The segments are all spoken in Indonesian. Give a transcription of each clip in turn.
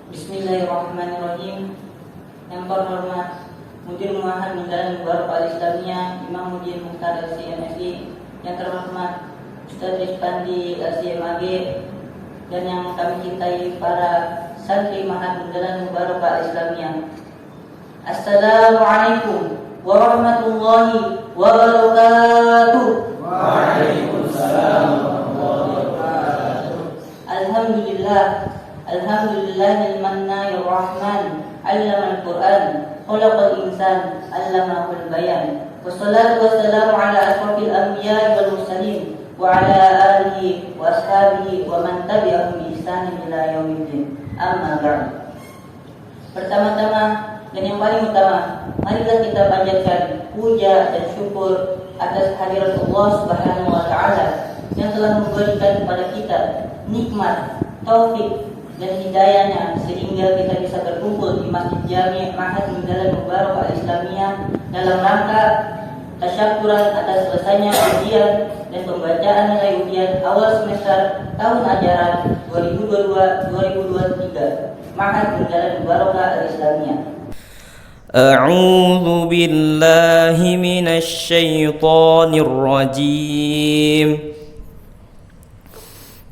Bismillahirrahmanirrahim. Yang terhormat Mudir Muhammad Mindalan Mubarak Al-Islamiyah Imam Mudir Mukhtar LCMSI, yang terhormat Ustaz Rizpandi LCMAG, dan yang kami cintai para santri Mahat Mindalan Mubarak Al-Islamiyah. Assalamualaikum warahmatullahi wabarakatuh. Waalaikumsalam warahmatullahi wabarakatuh. Alhamdulillah, alhamdulillahil mannanir rahman, 'allamal Qur'an, khalaqal insan, 'allamahul bayan. Wassalatu wassalamu ala asrofil anbiya'i wal mursalin wa ala alihi wa ashabihi wa man tabi'ahum bi ihsanin ila yaumiddin. Amma ba'd. Pertama-tama dan yang paling utama, marilah kita panjatkan puja dan syukur atas hadirat Allah Subhanahu wa taala yang telah memberikan kepada kita nikmat, taufik dan hidayahnya sehingga kita bisa berkumpul di Masjid Jami' Mahat Mindalan Mubarak Al-Islamiyah dalam rangka tasyakuran atas selesainya ujian dan pembacaan nilai ujian awal semester tahun ajaran 2022-2023 Mahat Mindalan Mubarak Al-Islamiyah. أعوذ بالله من الشيطان الرجيم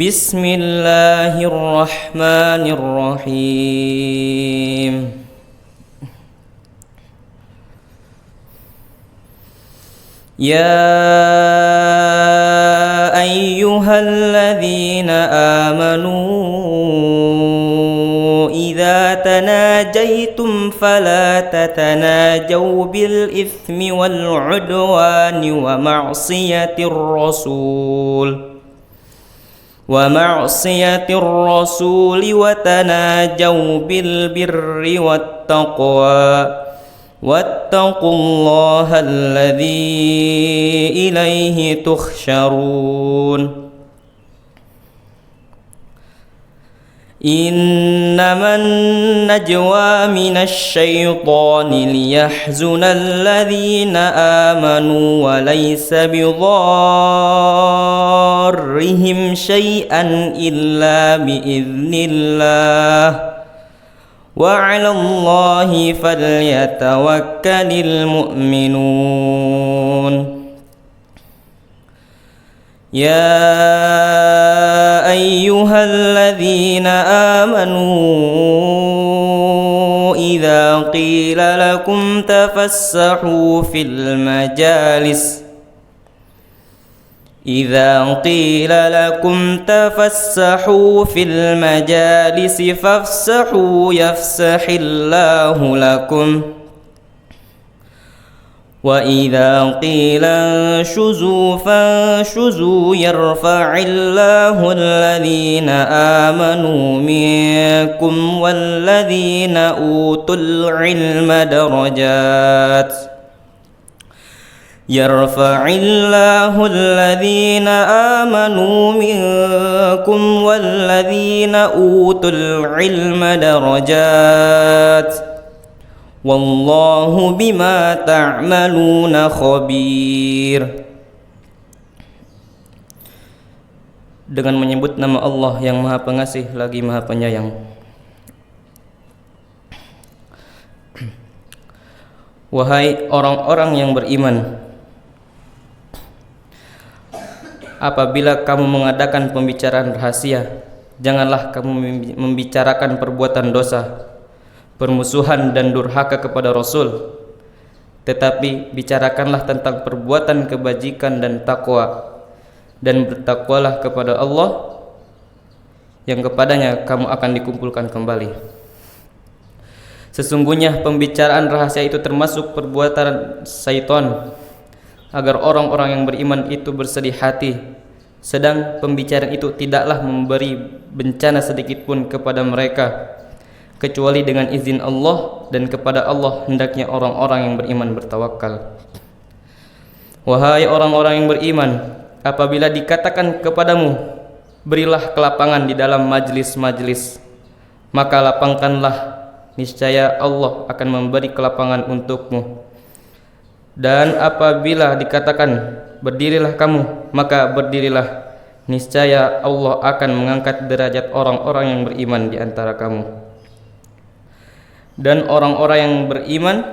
بسم الله الرحمن الرحيم يا أيها الذين آمنوا إذا تناجيتم فلا تتناجوا بالإثم والعدوان ومعصية الرسول وتناجوا بالبر والتقوى واتقوا الله الذي إليه تحشرون إنما النجوى من الشيطان ليحزن الذين آمنوا وليس بضارهم شيئا إلا بإذن الله وعلى الله فليتوكل المؤمنون يا أيها الذين آمنوا إذا قيل لكم تفسحوا في المجالس فافسحوا يفسح الله لكم وإذا قيل انشزوا فانشزوا يرفع الله الذين آمنوا منكم والذين أوتوا العلم درجات يرفع الله الذين آمنوا منكم والذين أوتوا العلم درجات Wallahu bima ta'maluna khabir. Dengan menyebut nama Allah yang Maha Pengasih lagi Maha Penyayang. Wahai orang-orang yang beriman, apabila kamu mengadakan pembicaraan rahasia, janganlah kamu membicarakan perbuatan dosa, permusuhan dan durhaka kepada Rasul, tetapi bicarakanlah tentang perbuatan kebajikan dan takwa, dan bertakwalah kepada Allah yang kepadanya kamu akan dikumpulkan kembali. Sesungguhnya pembicaraan rahasia itu termasuk perbuatan syaitan agar orang-orang yang beriman itu bersedih hati, sedang pembicaraan itu tidaklah memberi bencana sedikit pun kepada mereka kecuali dengan izin Allah, dan kepada Allah hendaknya orang-orang yang beriman bertawakal. Wahai orang-orang yang beriman, apabila dikatakan kepadamu, berilah kelapangan di dalam majlis-majlis, maka lapangkanlah, niscaya Allah akan memberi kelapangan untukmu. Dan apabila dikatakan berdirilah kamu, maka berdirilah, niscaya Allah akan mengangkat derajat orang-orang yang beriman di antara kamu. Dan orang-orang yang beriman,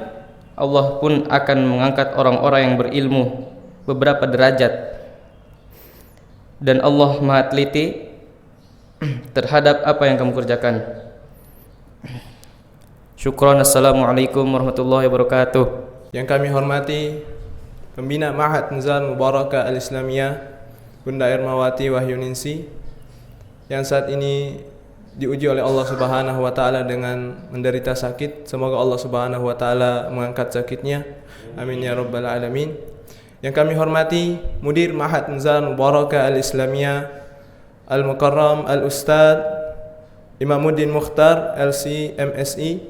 Allah pun akan mengangkat orang-orang yang berilmu beberapa derajat. Dan Allah Maha teliti terhadap apa yang kamu kerjakan. Syukran. Assalamualaikum warahmatullahi wabarakatuh. Yang kami hormati Pembina Ma'had Nuzul Mubarakah Al-Islamiyah Bunda Ermawati Wahyuningsi, yang saat ini diuji oleh Allah Subhanahu wa taala dengan menderita sakit. Semoga Allah Subhanahu wa taala mengangkat sakitnya. Amin ya rabbal alamin. Yang kami hormati Mudir Ma'had Nuzul Mubarakah Al-Islamiyah Al-Mukarram Al-Ustad Imamuddin Mukhtar LC MSI.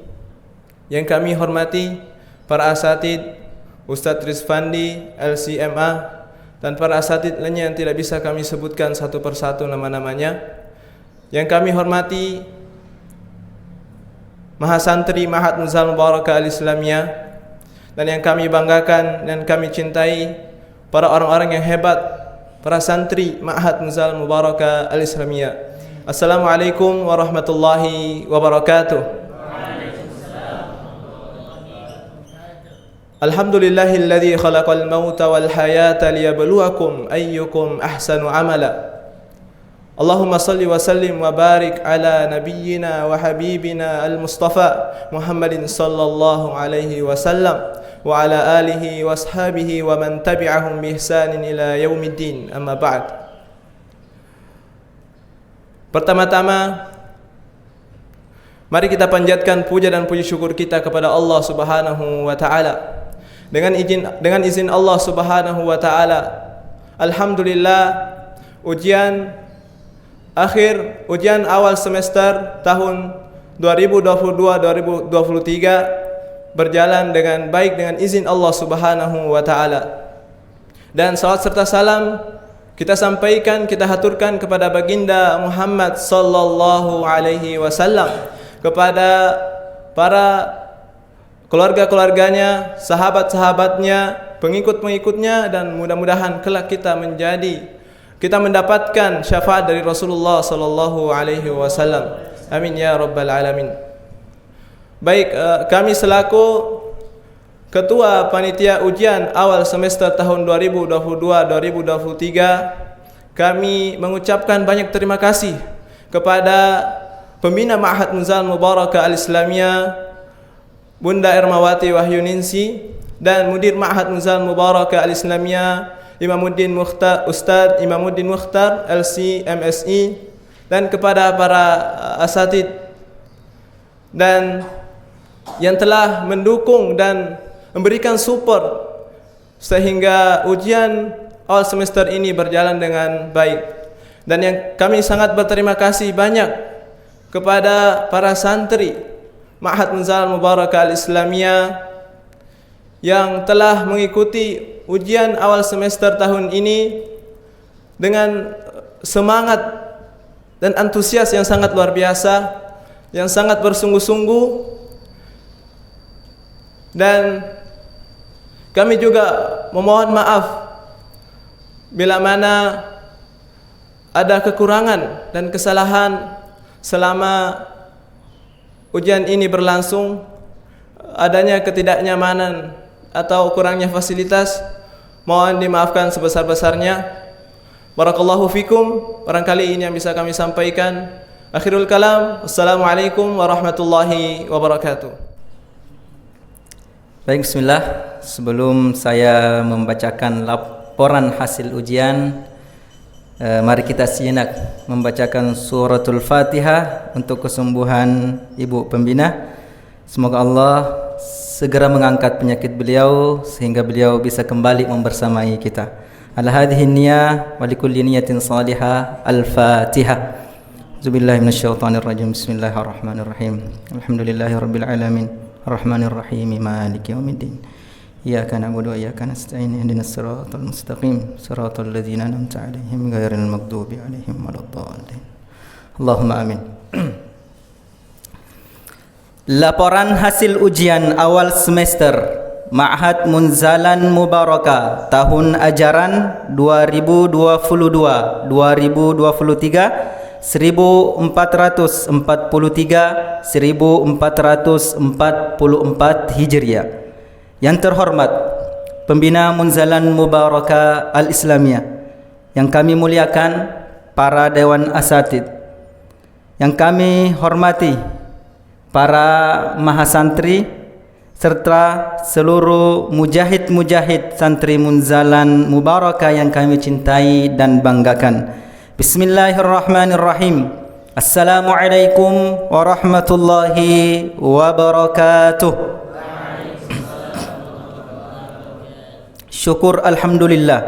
Yang kami hormati para asatid Ustadz Rizfandi LCMA dan para asatid lainnya yang tidak bisa kami sebutkan satu persatu nama-namanya. Yang kami hormati Mahasantri Ma'had Nuzul Mubarakah Al-Islamiyah, dan yang kami banggakan dan kami cintai para orang-orang yang hebat, para santri Ma'had Nuzul Mubarakah Al-Islamiyah. Assalamualaikum warahmatullahi wabarakatuh. Alhamdulillahilladzi khalaqal mauta wal hayata liyabluwakum ayyukum ahsanu amala. Allahumma salli wa sallim wa barik ala nabiyyina wa habibina al-Mustafa Muhammadin sallallahu alaihi wasallam wa ala alihi wa ashabihi wa man tabi'ahum bi ihsanin ila yaumiddin. Amma ba'd. Pertama-tama, mari kita panjatkan puja dan puji syukur kita kepada Allah Subhanahu wa taala. Dengan izin Allah Subhanahu wa taala, alhamdulillah, ujian awal semester tahun 2022-2023 berjalan dengan baik dengan izin Allah Subhanahu wa taala. Dan salawat serta salam kita sampaikan, kita haturkan kepada baginda Muhammad sallallahu alaihi wasallam, kepada para keluarga-keluarganya, sahabat-sahabatnya, pengikut-pengikutnya, dan mudah-mudahan kelak kita mendapatkan syafaat dari Rasulullah sallallahu alaihi wasallam. Amin ya rabbal alamin. Baik, kami selaku ketua panitia ujian awal semester tahun 2022-2023, kami mengucapkan banyak terima kasih kepada pembina Ma'had Nuzul Mubarakah Al-Islamiyah Bunda Ermawati Wahyuningsi dan Mudir Ma'had Nuzul Mubarakah Al-Islamiyah Imamuddin Mukhtar, Ustadz Imamuddin Mukhtar LC MSI, dan kepada para asatid dan yang telah mendukung dan memberikan support sehingga ujian awal semester ini berjalan dengan baik. Dan yang kami sangat berterima kasih banyak kepada para santri Ma'had Nuzul Mubarakah Al-Islamiyah yang telah mengikuti ujian awal semester tahun ini dengan semangat dan antusias yang sangat luar biasa, yang sangat bersungguh-sungguh. Dan kami juga memohon maaf bila mana ada kekurangan dan kesalahan selama ujian ini berlangsung, adanya ketidaknyamanan atau kurangnya fasilitas, mohon dimaafkan sebesar-besarnya. Barakallahu fikum. Barangkali ini yang bisa kami sampaikan. Akhirul kalam. Assalamualaikum warahmatullahi wabarakatuh. Baik, bismillah. Sebelum saya membacakan laporan hasil ujian, mari kita sejenak membacakan suratul Fatihah untuk kesembuhan Ibu Pembina. Semoga Allah segera mengangkat penyakit beliau sehingga beliau bisa kembali membersamai kita. Ala hadhihi niyyah wa likulli niyatin salihah. Al-Fatihah. A'udzubillahi minasyaitonir rajim. Bismillahirrahmanirrahim. Alhamdulillahirabbil alamin. Arrahmanir rahim. Maliki yaumiddin. Iyyaka na'budu wa iyyaka nasta'in. Ihdinas siratal mustaqim. Siratal ladzina an'amta 'alaihim ghairil maghdubi 'alaihim waladdallin. Allahumma amin. Laporan hasil ujian awal semester Ma'had Munzalan Mubarakah tahun ajaran 2022-2023 1443 1444 Hijriah. Yang terhormat Pembina Munzalan Mubarakah Al-Islamiyah, yang kami muliakan para Dewan Asatid, yang kami hormati para mahasantri serta seluruh mujahid-mujahid santri Munzalan Mubarakah yang kami cintai dan banggakan. Bismillahirrahmanirrahim. Assalamualaikum warahmatullahi wabarakatuh. Syukur alhamdulillah,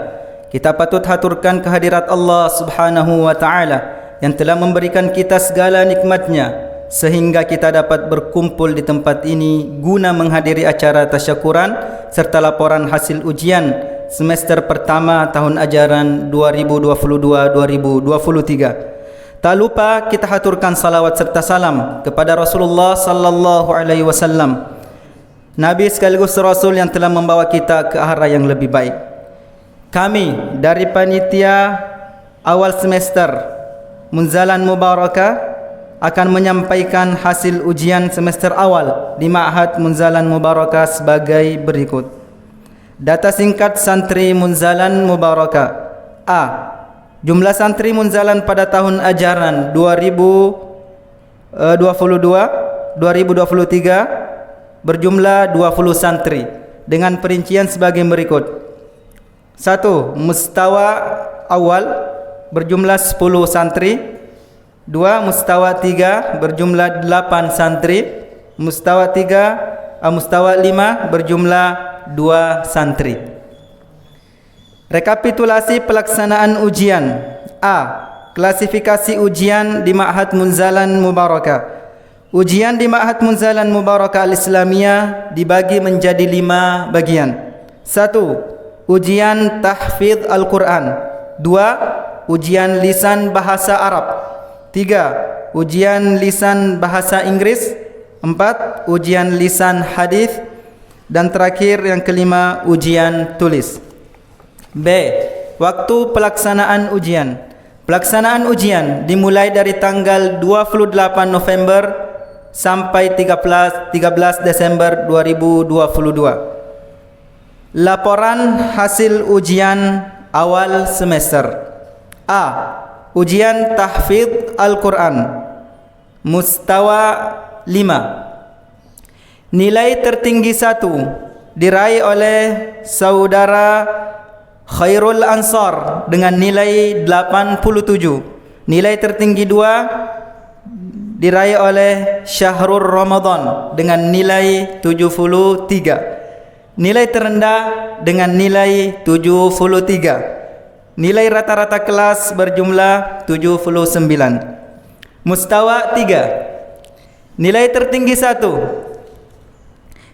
kita patut haturkan kehadirat Allah Subhanahu wa taala yang telah memberikan kita segala nikmatnya sehingga kita dapat berkumpul di tempat ini guna menghadiri acara tasyakuran serta laporan hasil ujian semester pertama tahun ajaran 2022-2023. Tak lupa kita haturkan salawat serta salam kepada Rasulullah sallallahu alaihi wasallam, Nabi sekaligus Rasul yang telah membawa kita ke arah yang lebih baik. Kami dari panitia awal semester Munzalan Mubarakah akan menyampaikan hasil ujian semester awal di Ma'had Munzalan Mubarakah sebagai berikut. Data singkat santri Munzalan Mubarakah. A. Jumlah santri Munzalan pada tahun ajaran 2022-2023 berjumlah 20 santri dengan perincian sebagai berikut. 1. Mustawa awal berjumlah 10 santri. 2. Mustawa 3 berjumlah 8 santri. Mustawa 5 berjumlah 2 santri. Rekapitulasi pelaksanaan ujian. A. Klasifikasi ujian di Ma'had Munzalan Mubarakah. Ujian di Ma'had Munzalan Mubarakah Al-Islamiyah dibagi menjadi 5 bagian. 1. Ujian tahfidz Al-Quran. 2. Ujian lisan bahasa Arab. 3. Ujian lisan bahasa Inggris. 4. Ujian lisan hadis. Dan terakhir yang kelima, ujian tulis. B. Waktu pelaksanaan ujian. Pelaksanaan ujian dimulai dari tanggal 28 November sampai 13 Desember 2022. Laporan hasil ujian awal semester. A. Ujian tahfidz Al-Quran Mustawa 5. Nilai tertinggi 1 diraih oleh saudara Khairul Ansar dengan nilai 87. Nilai tertinggi 2 diraih oleh Syahrul Ramadan dengan nilai 73. Nilai terendah dengan nilai 73. Nilai rata-rata kelas berjumlah 79. Mustawa 3. Nilai tertinggi 1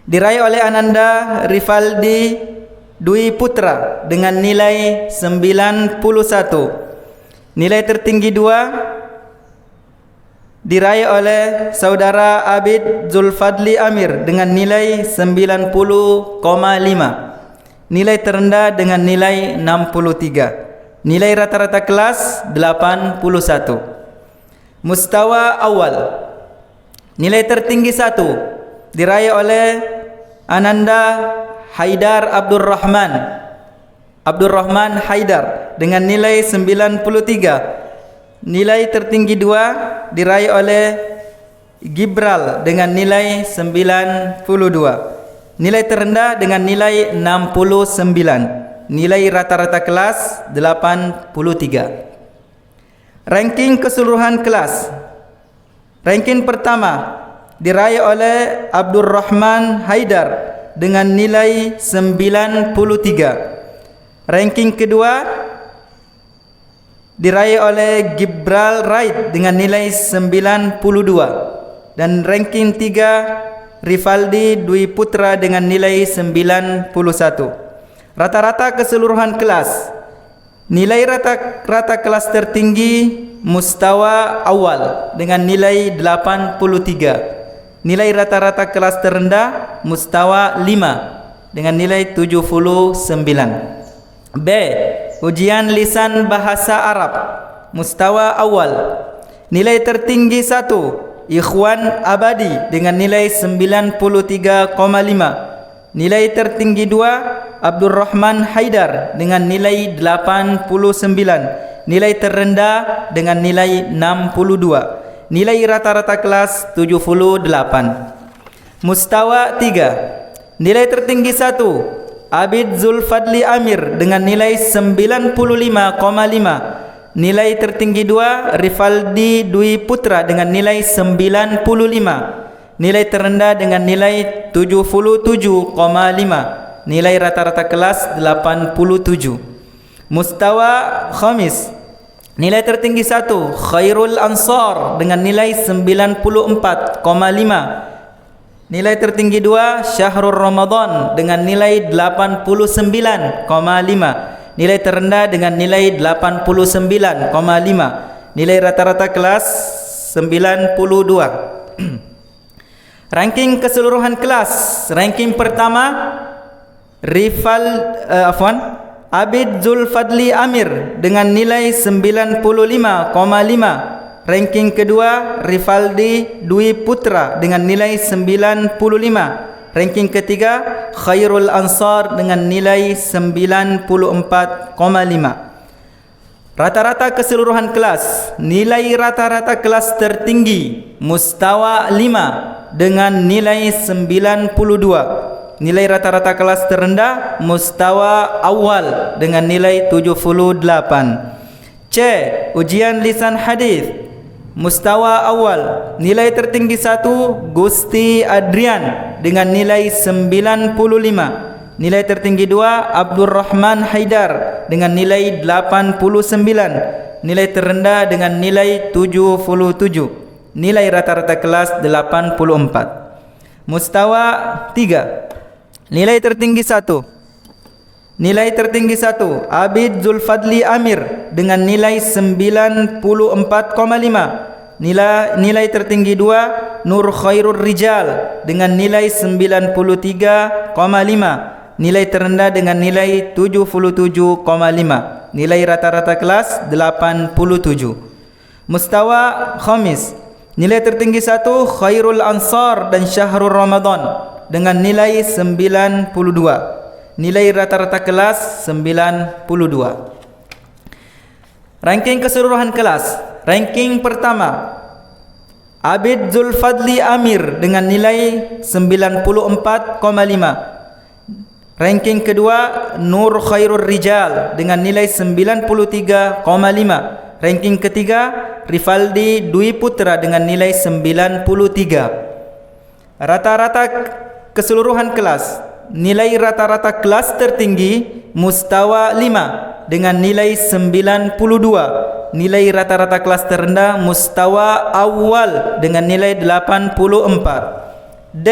diraih oleh Ananda Rifaldi Dwi Putra dengan nilai 91. Nilai tertinggi 2 diraih oleh saudara Abid Zulfadli Amir dengan nilai 90,5. Nilai terendah dengan nilai 63. Nilai rata-rata kelas 81. Mustawa awal. Nilai tertinggi 1 diraih oleh Ananda Haidar Abdurrahman Haidar dengan nilai 93. Nilai tertinggi 2 diraih oleh Gibral dengan nilai 92. Nilai terendah dengan nilai 69. Nilai rata-rata kelas 83. Ranking keseluruhan kelas. Ranking pertama diraih oleh Abdurrahman Haidar dengan nilai 93. Ranking kedua diraih oleh Gibral Raid dengan nilai 92. Dan ranking 3 Rifaldi Dwi Putra dengan nilai 91. Rata-rata keseluruhan kelas. Nilai rata kelas tertinggi Mustawa awal dengan nilai 83. Nilai rata-rata kelas terendah Mustawa 5 dengan nilai 79. B. Ujian lisan bahasa Arab Mustawa awal. Nilai tertinggi 1, Ikhwan Abadi dengan nilai 93,5. Nilai tertinggi 2, Abdurrahman Haidar dengan nilai 89. Nilai terendah dengan nilai 62. Nilai rata-rata kelas 78. Mustawa 3. Nilai tertinggi 1, Abid Zulfadli Amir dengan nilai 95,5. Nilai tertinggi 2, Rifaldi Dwi Putra dengan nilai 95. Nilai terendah dengan nilai 77,5. Nilai rata-rata kelas 87. Mustawa Khamis. Nilai tertinggi 1, Khairul Ansar dengan nilai 94,5. Nilai tertinggi 2, Syahrul Ramadan dengan nilai 89,5. Nilai terendah dengan nilai 89,5. Nilai rata-rata kelas 92. Ranking keseluruhan kelas. Ranking pertama, Abid Zulfadli Amir dengan nilai 95,5. Ranking kedua, Rifaldi Dwi Putra dengan nilai 95. Ranking ketiga, Khairul Ansar dengan nilai 94,5. Rata-rata keseluruhan kelas. Nilai rata-rata kelas tertinggi Mustawa 5 dengan nilai 92. Nilai rata-rata kelas terendah Mustawa Awal dengan nilai 78. C. Ujian lisan hadis Mustawa Awal. Nilai tertinggi 1, Gusti Adrian dengan nilai 95. Nilai tertinggi 2, Abdurrahman Haidar dengan nilai 89. Nilai terendah dengan nilai 77. Nilai rata-rata kelas 84. Mustawa 3. Nilai tertinggi 1, Abid Zulfadli Amir dengan nilai 94,5. Nilai tertinggi 2, Nur Khairul Rijal dengan nilai 93,5. Nilai terendah dengan nilai 77,5. Nilai rata-rata kelas 87. Mustawa Khamis. Nilai tertinggi 1, Khairul Ansar dan Syahrul Ramadan dengan nilai 92. Nilai rata-rata kelas 92. Ranking keseluruhan kelas. Ranking pertama, Abid Zulfadli Amir dengan nilai 94,5. Ranking kedua, Nur Khairul Rijal dengan nilai 93,5. Ranking ketiga, Rifaldi Dwi Putra dengan nilai 93. Rata-rata keseluruhan kelas. Nilai rata-rata kelas tertinggi Mustawa 5 dengan nilai 92. Nilai rata-rata kelas terendah Mustawa Awal dengan nilai 84. D.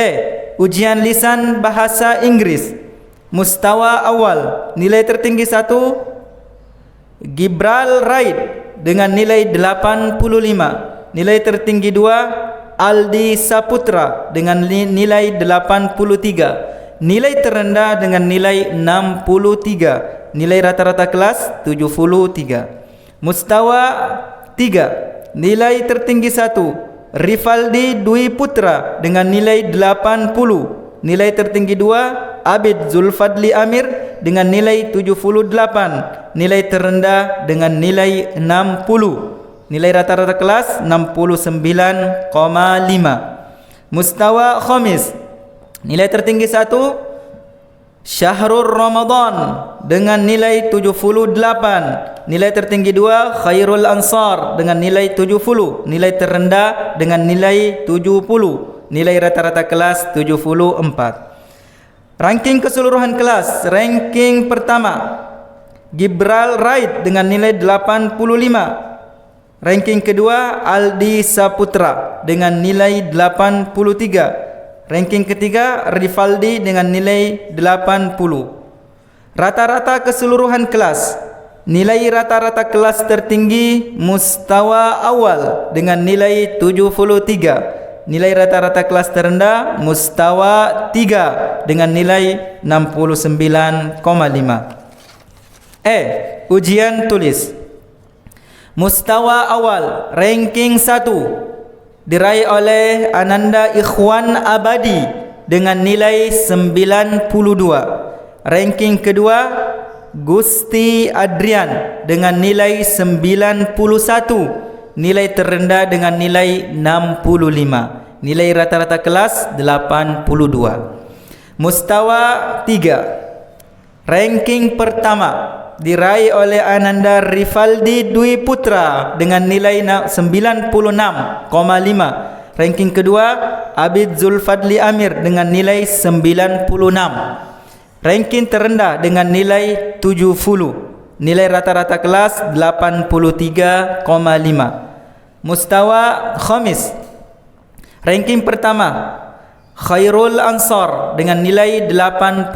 Ujian lisan bahasa Inggris Mustawa Awal. Nilai tertinggi 1, Gibral Raid dengan nilai 85. Nilai tertinggi 2, Aldi Saputra dengan nilai 83. Nilai terendah dengan nilai 63. Nilai rata-rata kelas 73. Mustawa 3. Nilai tertinggi 1, Rifaldi Dwi Putra dengan nilai 80. Nilai tertinggi 2, Abid Zulfadli Amir dengan nilai 78. Nilai terendah dengan nilai 60. Nilai rata-rata kelas 69,5. Mustawa Khamis. Nilai tertinggi 1, Syahrul Ramadan dengan nilai 78. Nilai tertinggi 2, Khairul Ansar dengan nilai 70. Nilai terendah dengan nilai 70. Nilai rata-rata kelas 74. Ranking keseluruhan kelas. Ranking pertama, Gibral Raid dengan nilai 85. Ranking kedua, Aldi Saputra dengan nilai 83. Ranking ketiga, Rifaldi dengan nilai 80. Rata-rata keseluruhan kelas. Nilai rata-rata kelas tertinggi Mustawa Awal dengan nilai 73. Nilai rata-rata kelas terendah Mustawa 3 dengan nilai 69,5. E. Ujian tulis Mustawa awal, ranking 1 diraih oleh Ananda Ikhwan Abadi dengan nilai 92. Ranking kedua Gusti Adrian dengan nilai 91. Nilai terendah dengan nilai 65. Nilai rata-rata kelas 82. Mustawa 3. Ranking pertama diraih oleh Ananda Rifaldi Dwi Putra dengan nilai 96,5. Ranking kedua Abid Zulfadli Amir dengan nilai 96. Ranking terendah dengan nilai 70. Nilai rata-rata kelas 83,5. Mustawa khamis. Ranking pertama Khairul Ansar dengan nilai 89.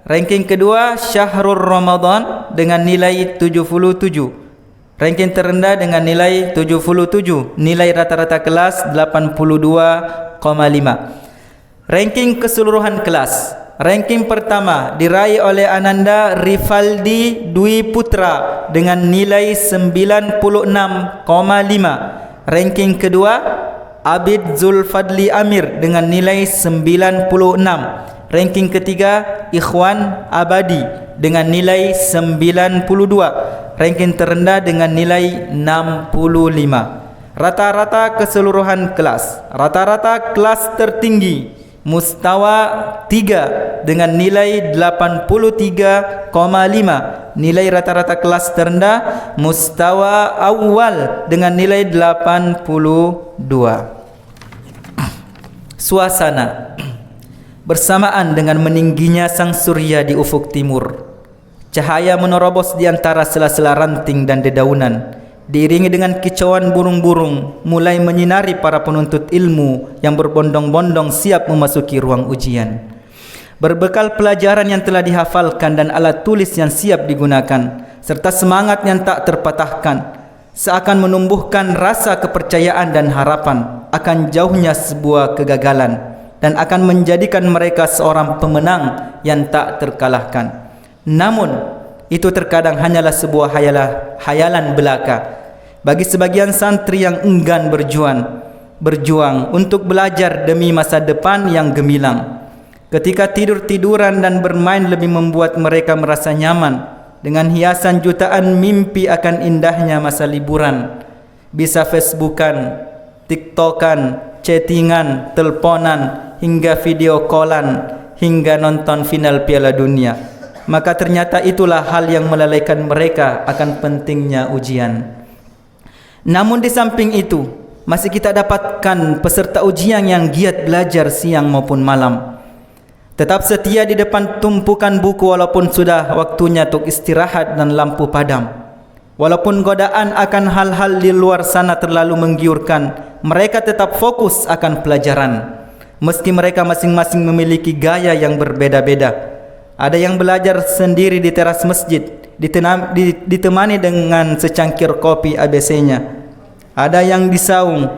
Ranking kedua Syahrul Ramadan dengan nilai 77. Ranking terendah dengan nilai 77. Nilai rata-rata kelas 82,5. Ranking keseluruhan kelas. Ranking pertama diraih oleh Ananda Rifaldi Dwi Putra dengan nilai 96,5. Ranking kedua Abid Zulfadli Amir dengan nilai 96. Ranking ketiga Ikhwan Abadi dengan nilai 92. Ranking terendah dengan nilai 65. Rata-rata keseluruhan kelas. Rata-rata kelas tertinggi Mustawa 3 dengan nilai 83,5. Nilai rata-rata kelas terendah Mustawa awal dengan nilai 82. Suasana bersamaan dengan meningginya sang surya di ufuk timur, cahaya menerobos di antara sela-sela ranting dan dedaunan, diiringi dengan kicauan burung-burung, mulai menyinari para penuntut ilmu yang berbondong-bondong siap memasuki ruang ujian. Berbekal pelajaran yang telah dihafalkan dan alat tulis yang siap digunakan, serta semangat yang tak terpatahkan, seakan menumbuhkan rasa kepercayaan dan harapan akan jauhnya sebuah kegagalan, dan akan menjadikan mereka seorang pemenang yang tak terkalahkan. Namun itu terkadang hanyalah sebuah hayalan belaka bagi sebagian santri yang enggan berjuang untuk belajar demi masa depan yang gemilang. Ketika tidur-tiduran dan bermain lebih membuat mereka merasa nyaman dengan hiasan jutaan mimpi akan indahnya masa liburan, bisa Facebookan, TikTokan, chattingan, teleponan, hingga video callan, hingga nonton final Piala Dunia, maka ternyata itulah hal yang melalaikan mereka akan pentingnya ujian. Namun di samping itu, masih kita dapatkan peserta ujian yang giat belajar siang maupun malam, tetap setia di depan tumpukan buku walaupun sudah waktunya untuk istirahat dan lampu padam. Walaupun godaan akan hal-hal di luar sana terlalu menggiurkan, mereka tetap fokus akan pelajaran. Meski mereka masing-masing memiliki gaya yang berbeda-beda. Ada yang belajar sendiri di teras masjid, ditemani dengan secangkir kopi ABC-nya. Ada yang di saung,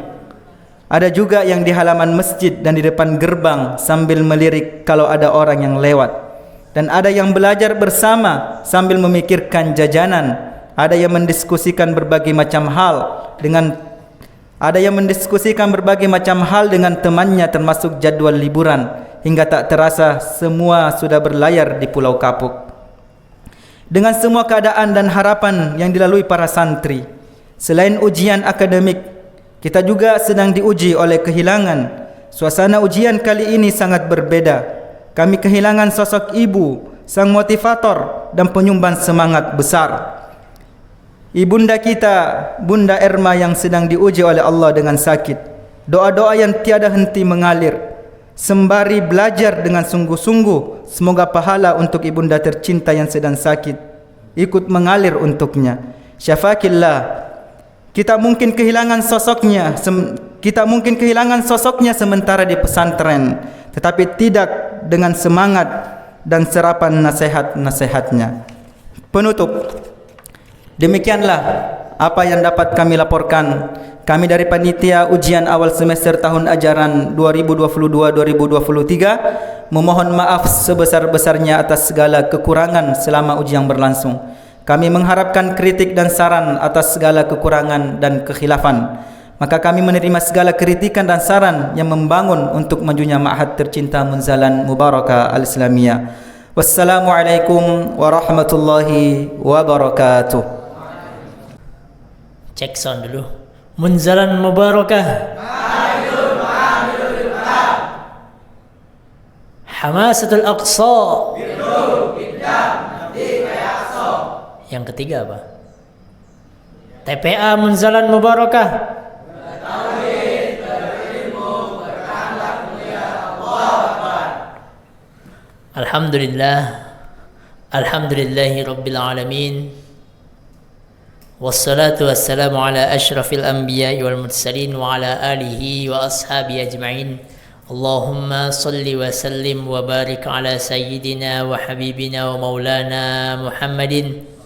ada juga yang di halaman masjid dan di depan gerbang sambil melirik kalau ada orang yang lewat. Dan ada yang belajar bersama sambil memikirkan jajanan. Ada yang mendiskusikan berbagai macam hal dengan temannya, termasuk jadwal liburan, hingga tak terasa semua sudah berlayar di Pulau Kapuk. Dengan semua keadaan dan harapan yang dilalui para santri, selain ujian akademik, kita juga sedang diuji oleh kehilangan. Suasana ujian kali ini sangat berbeda. Kami kehilangan sosok ibu, sang motivator dan penyumbang semangat besar. Ibunda kita, Bunda Erma, yang sedang diuji oleh Allah dengan sakit. Doa-doa yang tiada henti mengalir. Sembari belajar dengan sungguh-sungguh, semoga pahala untuk ibunda tercinta yang sedang sakit ikut mengalir untuknya. Syafakillah. Kita mungkin kehilangan sosoknya sementara di pesantren, tetapi tidak dengan semangat dan serapan nasihat-nasihatnya. Penutup. Demikianlah apa yang dapat kami laporkan. Kami dari panitia ujian awal semester tahun ajaran 2022-2023 memohon maaf sebesar-besarnya atas segala kekurangan selama ujian berlangsung. Kami mengharapkan kritik dan saran atas segala kekurangan dan kekhilafan. Maka kami menerima segala kritikan dan saran yang membangun untuk majunya Ma'had tercinta Munzalan Mubarakah Al-Islamiyah. Wassalamualaikum warahmatullahi wabarakatuh. Cek sound dulu. Munzalan Mubarakah. Hamasatul Aqsa. Yang ketiga apa? TPA Munzalan Mubarakah. Alhamdulillah. Alhamdulillahi Rabbil Alamin. Wassalatu wassalamu ala ashrafil anbiya'i wal mursalin wa ala alihi wa ashabi ajma'in. Allahumma salli wa sallim wa barik ala sayyidina wa habibina wa maulana Muhammadin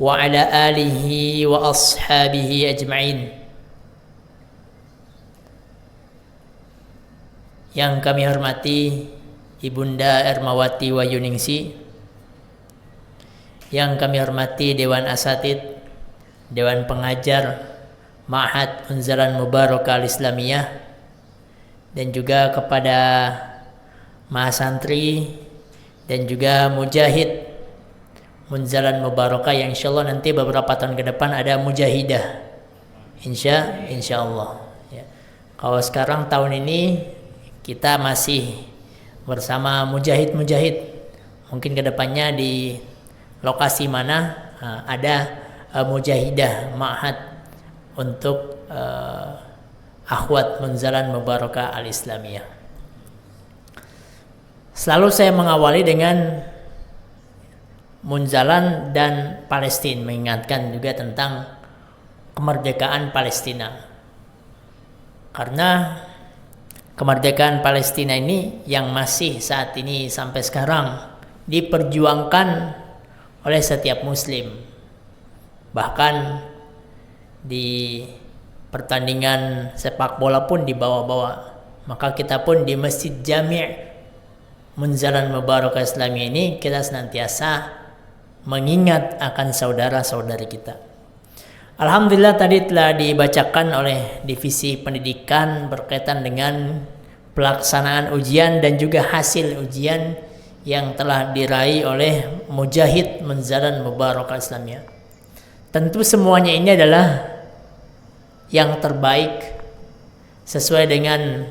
wa ala alihi wa ashabihi ajma'in. Yang kami hormati Ibunda Ermawati Wahyuningsi, yang kami hormati Dewan Asatid, Dewan Pengajar Ma'had Munzalan Mubarakah Al-Islamiyah, dan juga kepada mahasantri dan juga mujahid Munzalan Mubarakah yang insyaallah nanti beberapa tahun ke depan ada mujahidah insyaallah ya. Kalau sekarang tahun ini kita masih bersama mujahid-mujahid, mungkin kedepannya di lokasi mana ada mujahidah Ma'had untuk akhwat Munzalan Mubarakah Al-Islamiyah. Selalu saya mengawali dengan Munzalan dan Palestina, mengingatkan juga tentang kemerdekaan Palestina, karena kemerdekaan Palestina ini yang masih saat ini sampai sekarang diperjuangkan oleh setiap muslim. Bahkan di pertandingan sepak bola pun dibawa-bawa. Maka kita pun di Masjid Jami' Munzalan Mubarakah Islamiyah ini kita senantiasa mengingat akan saudara-saudari kita. Alhamdulillah tadi telah dibacakan oleh Divisi Pendidikan berkaitan dengan pelaksanaan ujian dan juga hasil ujian yang telah diraih oleh Mujahid Munzalan Mubarakah Islamiyah. Tentu semuanya ini adalah yang terbaik sesuai dengan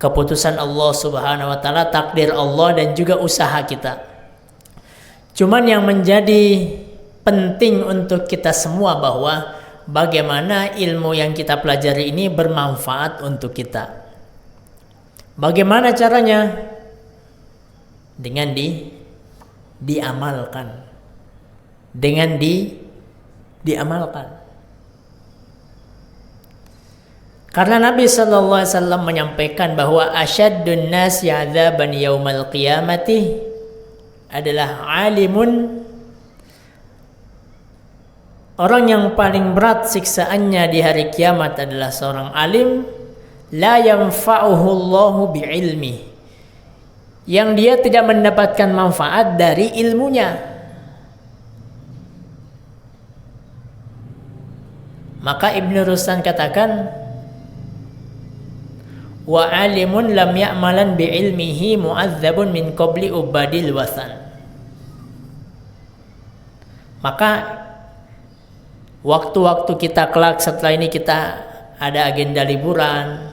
keputusan Allah Subhanahu wa taala, takdir Allah dan juga usaha kita. Cuman yang menjadi penting untuk kita semua bahwa bagaimana ilmu yang kita pelajari ini bermanfaat untuk kita. Bagaimana caranya? Dengan diamalkan. Dengan diamalkan. Karena Nabi sallallahu alaihi wasallam menyampaikan bahwa asyaddun nasi 'adzaban yaumal qiyamati adalah alimun. Orang yang paling berat siksaannya di hari kiamat adalah seorang alim la yanfa'uhu Allahu bi'ilmi, yang dia tidak mendapatkan manfaat dari ilmunya. Maka Ibnu Rustan katakan wa alimun lam ya'malan bi'ilmihi mu'adzabun min qabli ubadil wathan. Maka waktu-waktu kita kelak setelah ini kita ada agenda liburan,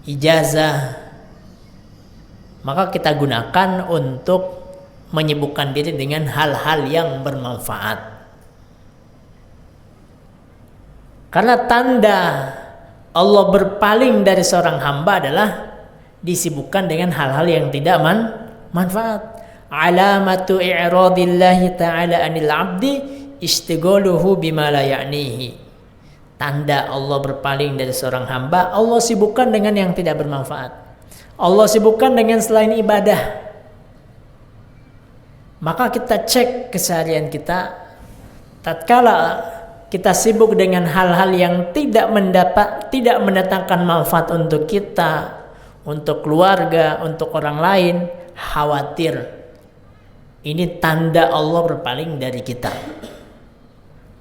ijazah, maka kita gunakan untuk menyibukkan diri dengan hal-hal yang bermanfaat. Karena tanda Allah berpaling dari seorang hamba adalah disibukkan dengan hal-hal yang tidak manfaat. Alamatu i'radillahi ta'ala anil 'abdi istighaluhu bima la ya'nihi. Tanda Allah berpaling dari seorang hamba, Allah sibukkan dengan yang tidak bermanfaat. Allah sibukkan dengan selain ibadah. Maka kita cek keseharian kita, tatkala kita sibuk dengan hal-hal yang tidak mendatangkan manfaat untuk kita, untuk keluarga, untuk orang lain, khawatir Ini tanda Allah berpaling dari kita.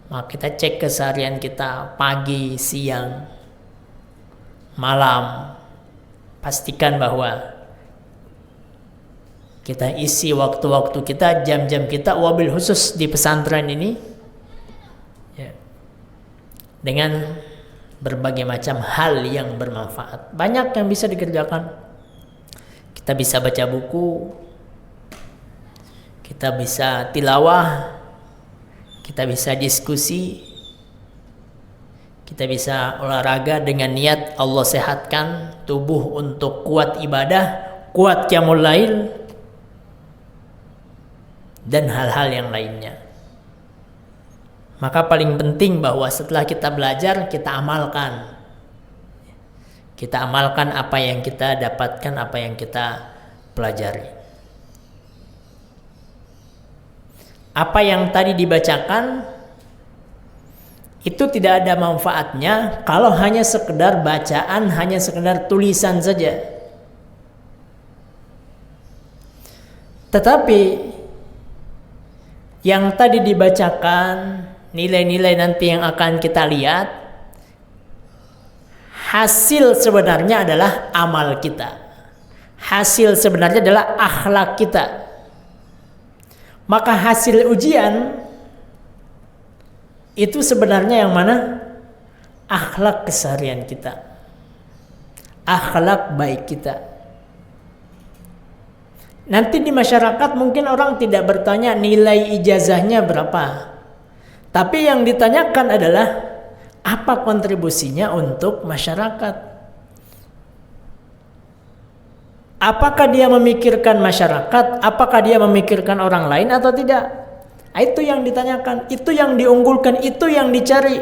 Maka kita cek keseharian kita pagi, siang, malam. Pastikan bahwa kita isi waktu-waktu kita, jam-jam kita, wabil khusus di pesantren ini ya, dengan berbagai macam hal yang bermanfaat. Banyak yang bisa dikerjakan. Kita bisa baca buku, kita bisa tilawah, kita bisa diskusi, kita bisa olahraga dengan niat Allah sehatkan tubuh untuk kuat ibadah, kuat qiyamul lail, dan hal-hal yang lainnya. Maka paling penting bahwa setelah kita belajar, kita amalkan. Kita amalkan apa yang kita dapatkan, apa yang kita pelajari. Apa yang tadi dibacakan itu tidak ada manfaatnya kalau hanya sekedar bacaan, hanya sekedar tulisan saja. Tetapi yang tadi dibacakan, nilai-nilai nanti yang akan kita lihat, hasil sebenarnya adalah amal kita. Hasil sebenarnya adalah akhlak kita. Maka hasil ujian itu sebenarnya yang mana? Akhlak keseharian kita, akhlak baik kita. Nanti di masyarakat mungkin orang tidak bertanya nilai ijazahnya berapa, tapi yang ditanyakan adalah apa kontribusinya untuk masyarakat. Apakah dia memikirkan masyarakat, apakah dia memikirkan orang lain atau tidak? Itu yang ditanyakan, itu yang diunggulkan, itu yang dicari.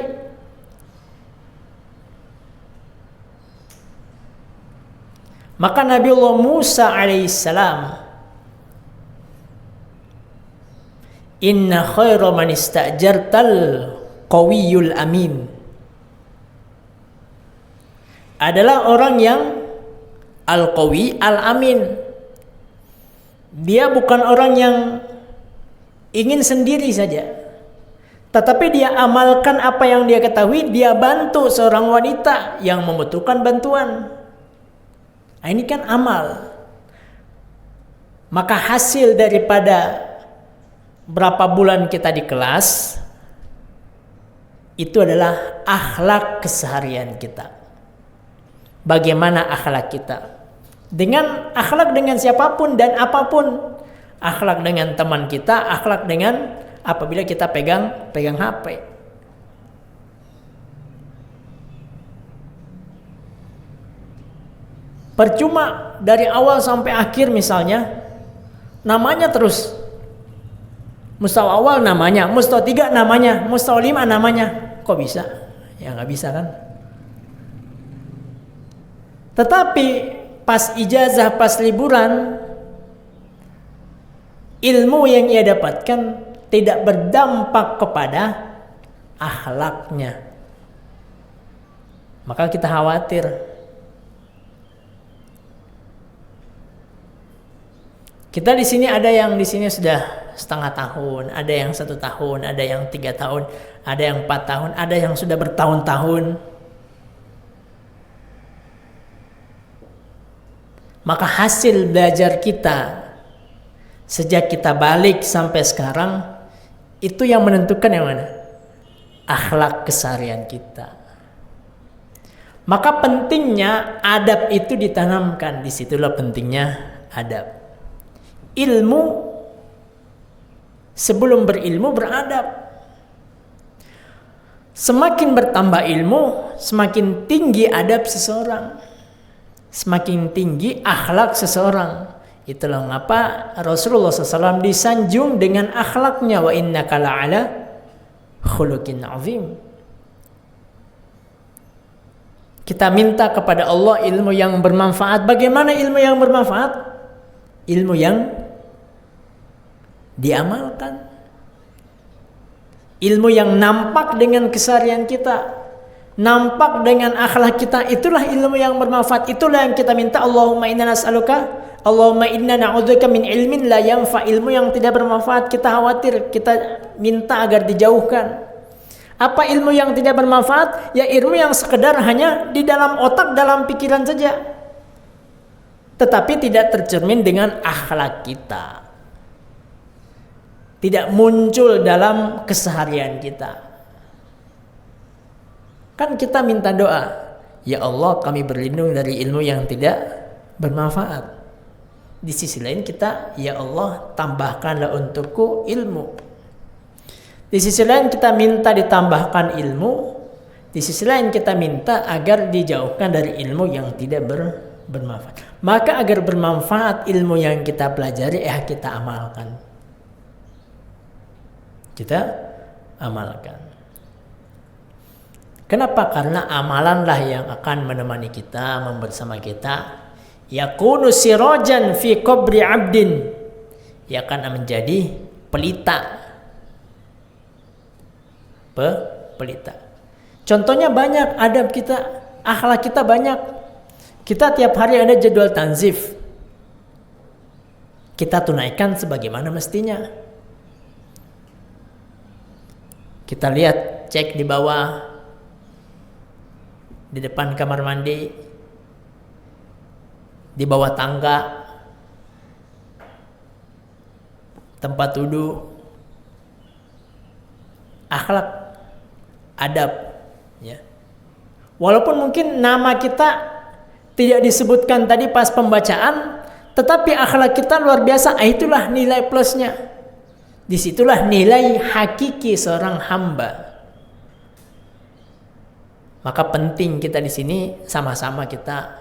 Maka Nabiullah Musa alaihissalam, inna khaira man istajartal qawiyul amin, adalah orang yang al-qawi al-amin. Dia bukan orang yang ingin sendiri saja, tetapi dia amalkan apa yang dia ketahui. Dia bantu seorang wanita yang membutuhkan bantuan. Nah, ini kan amal. Maka hasil daripada berapa bulan kita di kelas itu adalah akhlak keseharian kita. Bagaimana akhlak kita? Dengan akhlak dengan siapapun dan apapun. Akhlak dengan teman kita, akhlak dengan apabila kita pegang HP. Percuma dari awal sampai akhir misalnya namanya terus. Mustawa awal namanya, mustawa 3 namanya, mustawa 5 namanya. Kok bisa? Ya nggak bisa kan? Tetapi pas ijazah, pas liburan, ilmu yang ia dapatkan tidak berdampak kepada akhlaknya. Maka kita khawatir. Kita di sini ada yang di sini sudah setengah tahun, ada yang 1 tahun, ada yang 3 tahun, ada yang 4 tahun, ada yang sudah bertahun-tahun. Maka hasil belajar kita sejak kita balik sampai sekarang itu yang menentukan yang mana? Akhlak keseharian kita. Maka pentingnya adab itu ditanamkan. Disitulah pentingnya adab. Ilmu, sebelum berilmu beradab. Semakin bertambah ilmu, semakin tinggi adab seseorang, semakin tinggi akhlak seseorang. Itulah mengapa Rasulullah SAW disanjung dengan akhlaknya, wa innaka la'ala khuluqin azim. Kita minta kepada Allah ilmu yang bermanfaat. Bagaimana ilmu yang bermanfaat? Ilmu yang diamalkan, ilmu yang nampak dengan keseharian kita, nampak dengan akhlak kita, itulah ilmu yang bermanfaat. Itulah yang kita minta. Allahumma inna nas'aluka, Allahumma inna na'udzubika min ilmin la yanfa. Ilmu yang tidak bermanfaat kita khawatir, kita minta agar dijauhkan. Apa ilmu yang tidak bermanfaat? Ya ilmu yang sekedar hanya di dalam otak, dalam pikiran saja, tetapi tidak tercermin dengan akhlak kita, tidak muncul dalam keseharian kita. Kan kita minta doa, ya Allah kami berlindung dari ilmu yang tidak bermanfaat. Di sisi lain kita, ya Allah tambahkanlah untukku ilmu. Di sisi lain kita minta ditambahkan ilmu. Di sisi lain kita minta agar dijauhkan dari ilmu yang tidak bermanfaat. Maka agar bermanfaat ilmu yang kita pelajari, kita amalkan. Kita amalkan. Kenapa? Karena amalanlah yang akan menemani kita, membersama kita. Yakunu sirajan fi qabri abdin. Ia akan menjadi pelita. Pelita. Contohnya banyak, adab kita, akhlak kita banyak. Kita tiap hari ada jadwal tanzif, kita tunaikan sebagaimana mestinya. Kita lihat, cek di bawah, di depan kamar mandi, di bawah tangga, tempat duduk, akhlak, adab, ya. Walaupun mungkin nama kita tidak disebutkan tadi pas pembacaan, tetapi akhlak kita luar biasa. Itulah nilai plusnya. Disitulah nilai hakiki seorang hamba. Maka penting kita di sini sama-sama kita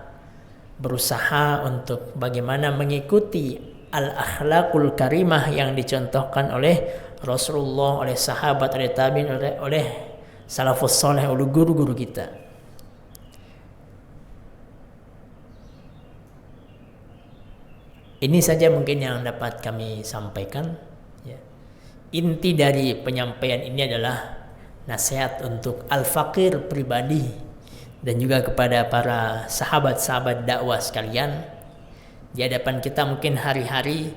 berusaha untuk bagaimana mengikuti al-akhlaqul karimah yang dicontohkan oleh Rasulullah, oleh sahabat, oleh tabi'in, oleh salafus saleh, oleh guru-guru kita. Ini saja mungkin yang dapat kami sampaikan. Ya. Inti dari penyampaian ini adalah nasihat untuk al-faqir pribadi dan juga kepada para sahabat-sahabat dakwah sekalian. Di hadapan kita mungkin hari-hari,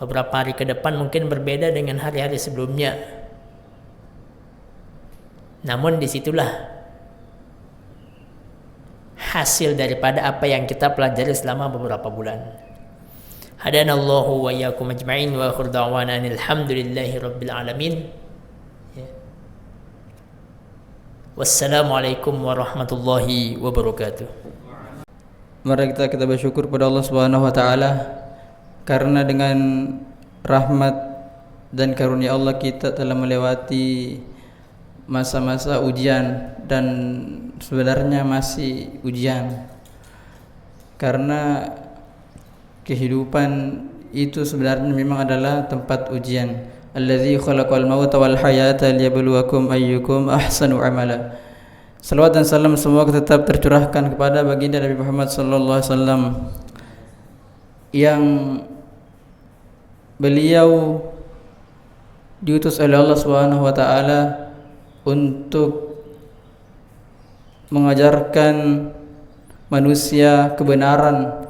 beberapa hari ke depan mungkin berbeda dengan hari-hari sebelumnya. Namun disitulah hasil daripada apa yang kita pelajari selama beberapa bulan. Hadanallahu wa iyyakum ajma'in wa akhir da'wana alhamdulillahi rabbil alamin. Wassalamualaikum warahmatullahi wabarakatuh. Mari kita bersyukur pada Allah Subhanahu wa taala, karena dengan rahmat dan karunia Allah kita telah melewati masa-masa ujian, dan sebenarnya masih ujian, karena kehidupan itu sebenarnya memang adalah tempat ujian. Allazi khalaqal mauta wal hayata liyabluwakum ayyukum ahsanu amala. Salawat dan salam semoga tetap tercurahkan kepada baginda Nabi Muhammad sallallahu alaihi wasallam, yang beliau diutus oleh Allah Subhanahu wa taala untuk mengajarkan manusia kebenaran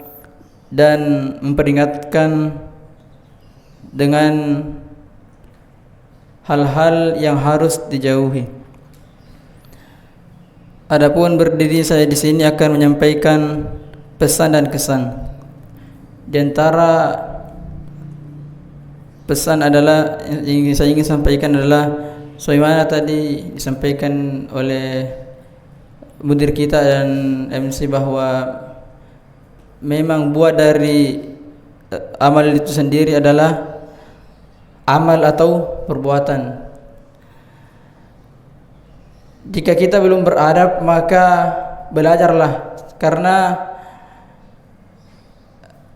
dan memperingatkan dengan hal-hal yang harus dijauhi. Adapun berdiri saya di sini akan menyampaikan pesan dan kesan. Di antara pesan adalah yang saya ingin sampaikan adalah sebagaimana tadi disampaikan oleh mudir kita dan MC, bahwa memang buah dari amal itu sendiri adalah amal atau perbuatan. Jika kita belum beradab, maka belajarlah, karena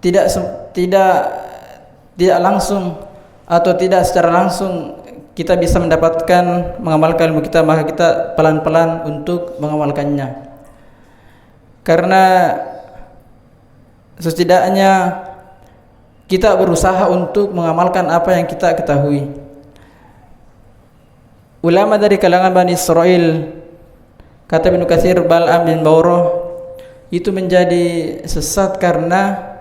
tidak langsung atau tidak secara langsung kita bisa mendapatkan mengamalkan ilmu kita, maka kita pelan-pelan untuk mengamalkannya. Karena setidaknya kita berusaha untuk mengamalkan apa yang kita ketahui. Ulama dari kalangan Bani Israel Kata Ibnu Katsir, Bal'am bin Bawrah itu menjadi sesat karena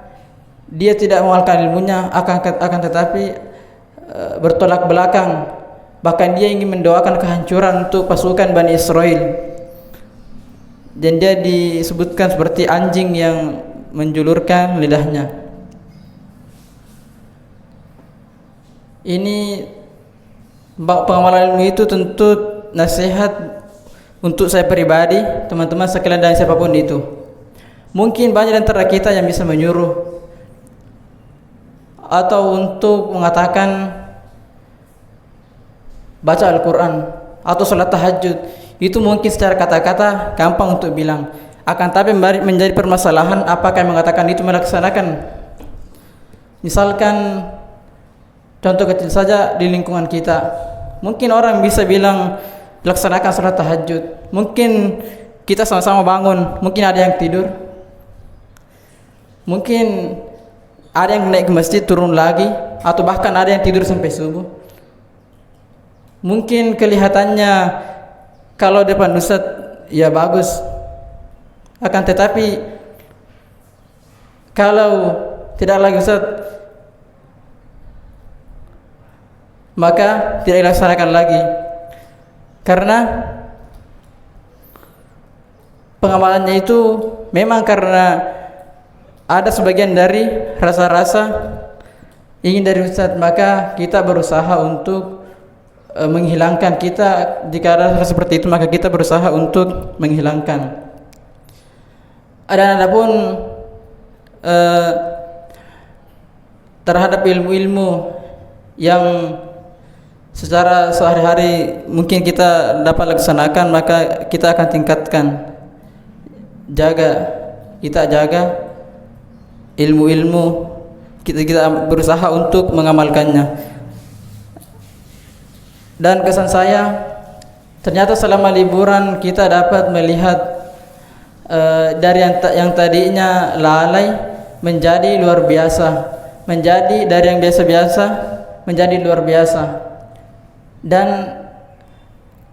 dia tidak mengamalkan ilmunya, akan tetapi bertolak belakang. Bahkan dia ingin mendoakan kehancuran untuk pasukan Bani Israel. Dan dia disebutkan seperti anjing yang menjulurkan lidahnya. Ini pengamalan ilmu itu tentu nasihat untuk saya pribadi, teman-teman sekalian dan siapapun itu. Mungkin banyak di antara kita yang bisa menyuruh atau untuk mengatakan baca Al-Quran atau sholat tahajud. Itu mungkin secara kata-kata gampang untuk bilang. Akan tapi menjadi permasalahan apakah yang mengatakan itu melaksanakan. Misalkan contoh kecil saja di lingkungan kita. Mungkin orang bisa bilang laksanakan sholat tahajud. Mungkin kita sama-sama bangun, mungkin ada yang tidur. Mungkin ada yang naik ke masjid turun lagi, atau bahkan ada yang tidur sampai subuh. Mungkin kelihatannya kalau depan Ustadz ya bagus, akan tetapi kalau tidak lagi Ustadz, maka tidak dilaksanakan lagi. Karena pengamalannya itu memang karena ada sebagian dari rasa-rasa ingin dari Ustadz, maka kita berusaha untuk menghilangkan. Kita jika ada rasa seperti itu, maka kita berusaha untuk menghilangkan. Adapun terhadap ilmu-ilmu yang secara sehari-hari mungkin kita dapat laksanakan, maka kita akan tingkatkan. Kita jaga ilmu-ilmu, kita berusaha untuk mengamalkannya. Dan kesan saya, ternyata selama liburan kita dapat melihat dari yang tadinya lalai menjadi luar biasa, menjadi dari yang biasa-biasa menjadi luar biasa, dan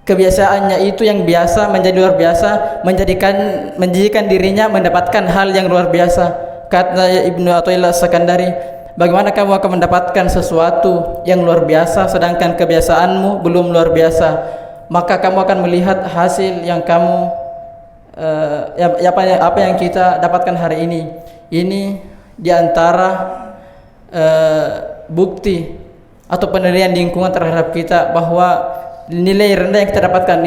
kebiasaannya itu yang biasa menjadi luar biasa, menjadikan dirinya mendapatkan hal yang luar biasa. Kata Ibnu Athaillah Sakandari, bagaimana kamu akan mendapatkan sesuatu yang luar biasa sedangkan kebiasaanmu belum luar biasa? Maka kamu akan melihat hasil yang kamu apa yang kita dapatkan hari ini. Ini diantara bukti atau penilaian lingkungan terhadap kita bahwa nilai rendah yang kita dapatkan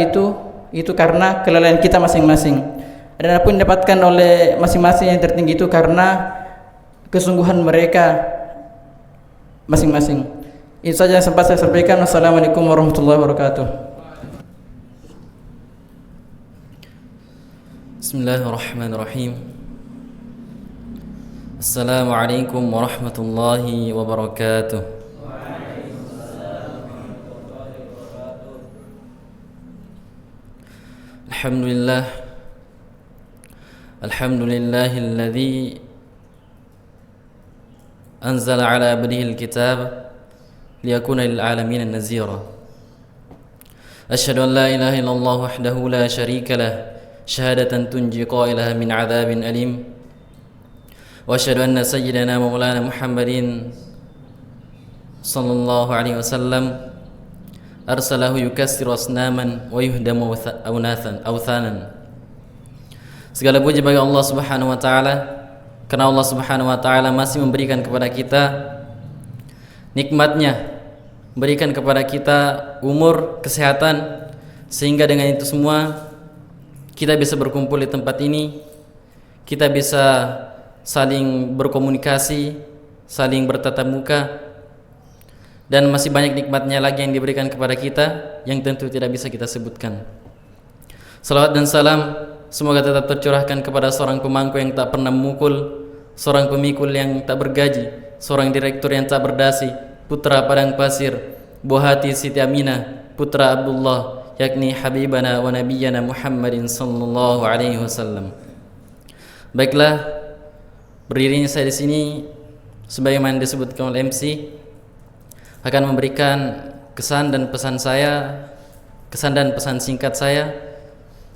itu karena kelalaian kita masing-masing. Dan apa yang didapatkan oleh masing-masing yang tertinggi itu karena kesungguhan mereka masing-masing. Itu saja yang sempat saya sampaikan. Wassalamualaikum warahmatullahi wabarakatuh. Bismillahirrahmanirrahim. Assalamualaikum warahmatullahi wabarakatuh. Alhamdulillah. Alhamdulillahilladzi anzala ala abdihi alkitab liyakuna lil alamin nazira. Asyhadu an la ilaha illallah wahdahu la syarika lah, syahadatan tunji qailaha min adzabin alim. Wa asyhadu anna sayyidana maulana Muhammadin sallallahu alaihi wasallam arsalahu yukassiru asnaman wa yuhdamu awthanan. Segala puji bagi Allah Subhanahu wa taala, karena Allah Subhanahu wa taala masih memberikan kepada kita nikmatnya, berikan kepada kita umur, kesehatan, sehingga dengan itu semua kita bisa berkumpul di tempat ini, kita bisa saling berkomunikasi, saling bertatap muka, dan masih banyak nikmatnya lagi yang diberikan kepada kita yang tentu tidak bisa kita sebutkan. Salawat dan salam semoga tetap tercurahkan kepada seorang pemangku yang tak pernah memukul, seorang pemikul yang tak bergaji, seorang direktur yang tak berdasi, putra padang pasir, buah hati Siti Aminah, putra Abdullah, yakni Habibana wa Nabiyyana Muhammadin sallallahu alaihi wasallam. Baiklah, berdirinya saya di sini sebagaimana disebutkan oleh MC akan memberikan kesan dan pesan singkat saya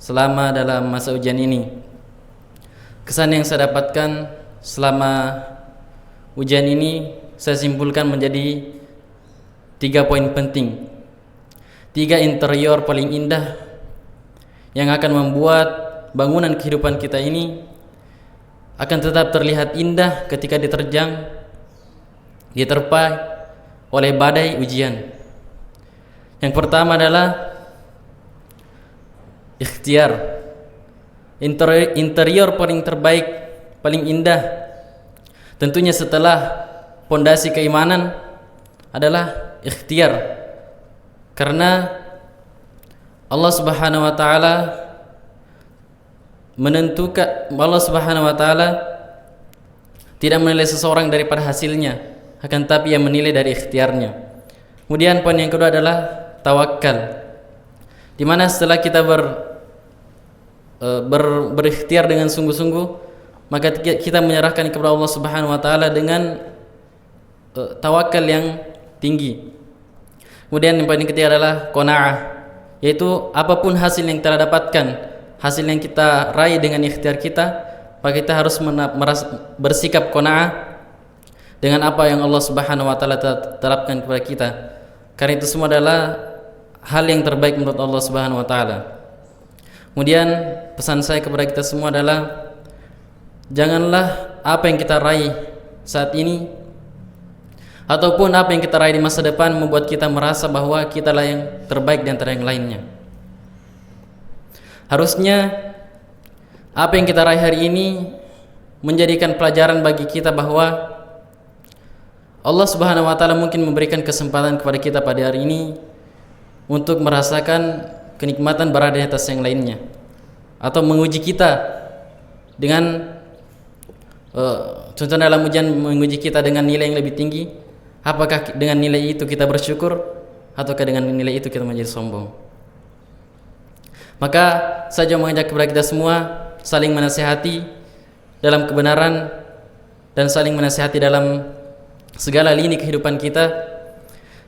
selama dalam masa ujian ini. Kesan yang saya dapatkan selama ujian ini saya simpulkan menjadi 3 poin penting. 3 interior paling indah yang akan membuat bangunan kehidupan kita ini akan tetap terlihat indah ketika diterpa oleh badai ujian. Yang pertama adalah ikhtiar. Interior paling terbaik, paling indah tentunya setelah pondasi keimanan adalah ikhtiar. Karena Allah Subhanahu wa taala tidak menilai seseorang daripada hasilnya, akan tapi yang menilai dari ikhtiarnya. Kemudian poin yang kedua adalah tawakal. Di mana setelah kita berikhtiar dengan sungguh-sungguh, maka kita menyerahkan kepada Allah Subhanahu wa taala dengan tawakal yang tinggi. Kemudian yang paling ketiga adalah qanaah, yaitu apapun hasil yang kita dapatkan, hasil yang kita raih dengan ikhtiar kita, maka kita harus bersikap qanaah dengan apa yang Allah Subhanahu wa taala terapkan kepada kita. Karena itu semua adalah hal yang terbaik menurut Allah Subhanahu wa taala. Kemudian pesan saya kepada kita semua adalah janganlah apa yang kita raih saat ini ataupun apa yang kita raih di masa depan membuat kita merasa bahwa kitalah yang terbaik di antara yang lainnya. Harusnya apa yang kita raih hari ini menjadikan pelajaran bagi kita bahwa Allah Subhanahu wa taala mungkin memberikan kesempatan kepada kita pada hari ini untuk merasakan kenikmatan berada di atas yang lainnya, atau menguji kita dengan contoh dalam ujian menguji kita dengan nilai yang lebih tinggi. Apakah dengan nilai itu kita bersyukur ataukah dengan nilai itu kita menjadi sombong? Maka saya mengajak kepada kita semua saling menasihati dalam kebenaran dan saling menasihati dalam segala lini kehidupan kita.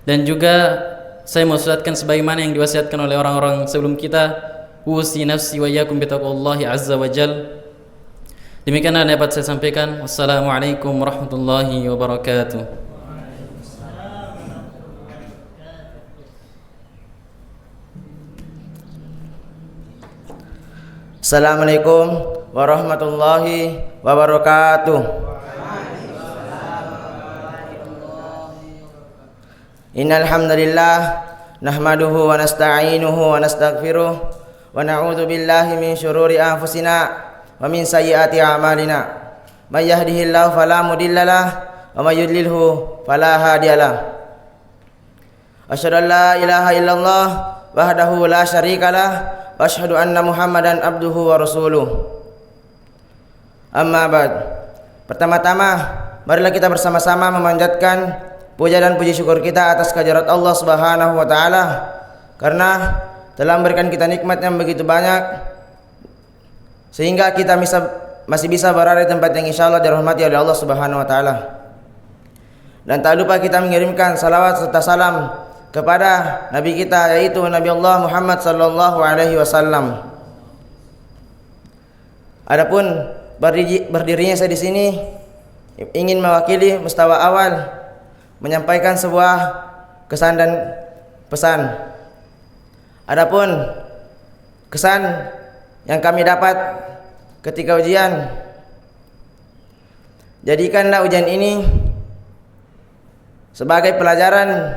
Dan juga saya mau suratkan sebagaimana yang diwasiatkan oleh orang-orang sebelum kita, usi nafsi wa iyyakum bitaqwallahi azza wa jal. Demikianlah dapat saya sampaikan. Wassalamualaikum warahmatullahi wabarakatuh. Assalamualaikum warahmatullahi wabarakatuh. Innal hamdalillah nahmaduhu wa nasta'inuhu wa nastaghfiruh wa na'udzu billahi min syururi anfusina wa min sayyiati a'malina. May yahdihillahu fala mudhillalah wa may yudlilhu fala hadiyalah. Asyhadu an la ilaha illallah wahdahu la syarikalah wa asyhadu anna Muhammadan abduhu wa rasuluh. Amma ba'd. Pertama-tama marilah kita bersama-sama memanjatkan puja dan puji syukur kita atas kehadirat Allah Subhanahu wa taala karena telah memberikan kita nikmat yang begitu banyak sehingga kita masih bisa berada di tempat yang insyaallah dirahmati oleh Allah Subhanahu wa taala. Dan tak lupa kita mengirimkan salawat serta salam kepada nabi kita, yaitu Nabi Allah Muhammad sallallahu alaihi wasallam. Adapun berdirinya saya di sini ingin mewakili mustawa awal menyampaikan sebuah kesan dan pesan. Adapun kesan yang kami dapat ketika ujian, jadikanlah ujian ini sebagai pelajaran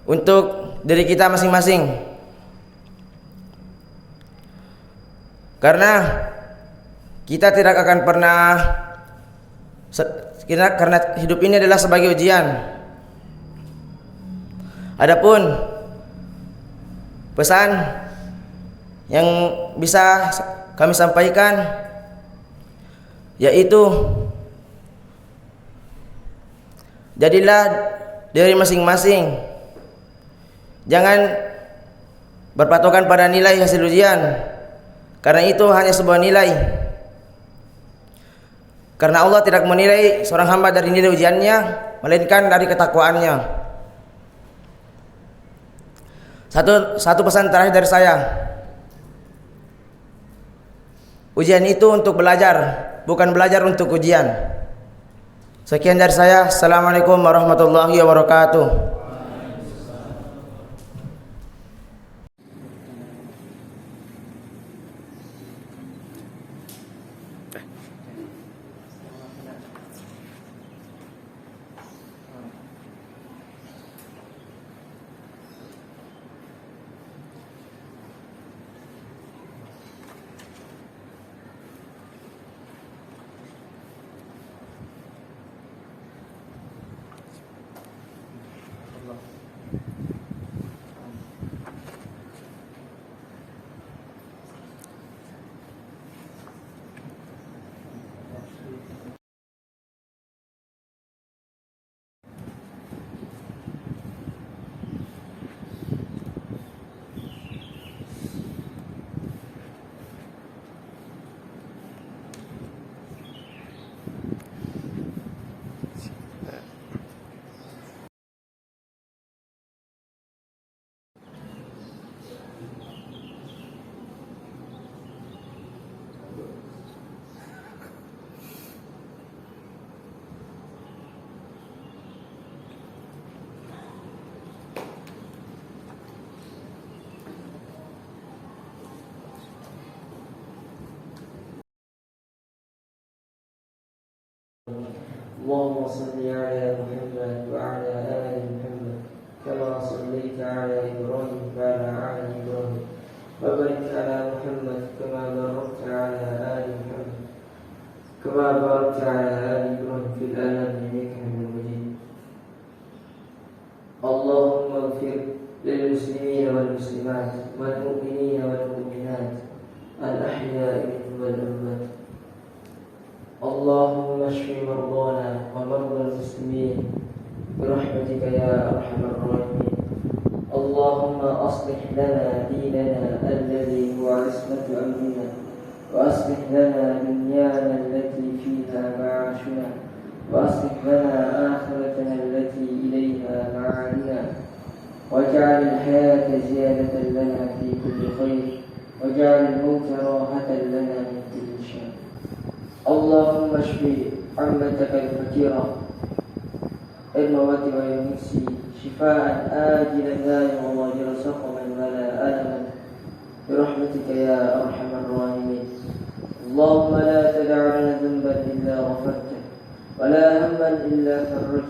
untuk diri kita masing-masing. Karena kita tidak akan pernah, karena hidup ini adalah sebagai ujian. Adapun pesan yang bisa kami sampaikan yaitu jadilah diri masing-masing, jangan berpatokan pada nilai hasil ujian, karena itu hanya sebuah nilai. Karena Allah tidak menilai seorang hamba dari nilai ujiannya, melainkan dari ketakwaannya. Satu pesan terakhir dari saya. Ujian itu untuk belajar, bukan belajar untuk ujian. Sekian dari saya. Assalamualaikum warahmatullahi wabarakatuh. اللهم صل على محمد وعلى آل محمد كما صليت على إبراهيم وعلى آل إبراهيم وبارك على محمد كما باركت على آل محمد كما باركت على آل إبراهيم في العالمين إنك حميد مجيد. اللهم اغفر للمسلمين والمسلمات والمؤمنين والمؤمنات الأحياء منهم والأموات. اللهم اشف مرضانا ومرضى المسلمين برحمتك يا أرحم الراحمين. اللهم أصلح لنا ديننا الذي هو عصمة أمرنا وأصلح لنا دنيانا التي فيها معاشنا وأصلح لنا آخرتنا التي إليها معادنا واجعل الحياة زيادة لنا في كل خير واجعل الموت راحة لنا من كل شر. اللهم اشف عمتك الفقيرة الموت ويمسي شفاء آجلا لا يغادر سقما ولا ألما برحمتك يا أرحم الراحمين. اللهم لا تدع لنا ذنبا إلا غفرته ولا هما إلا فرجته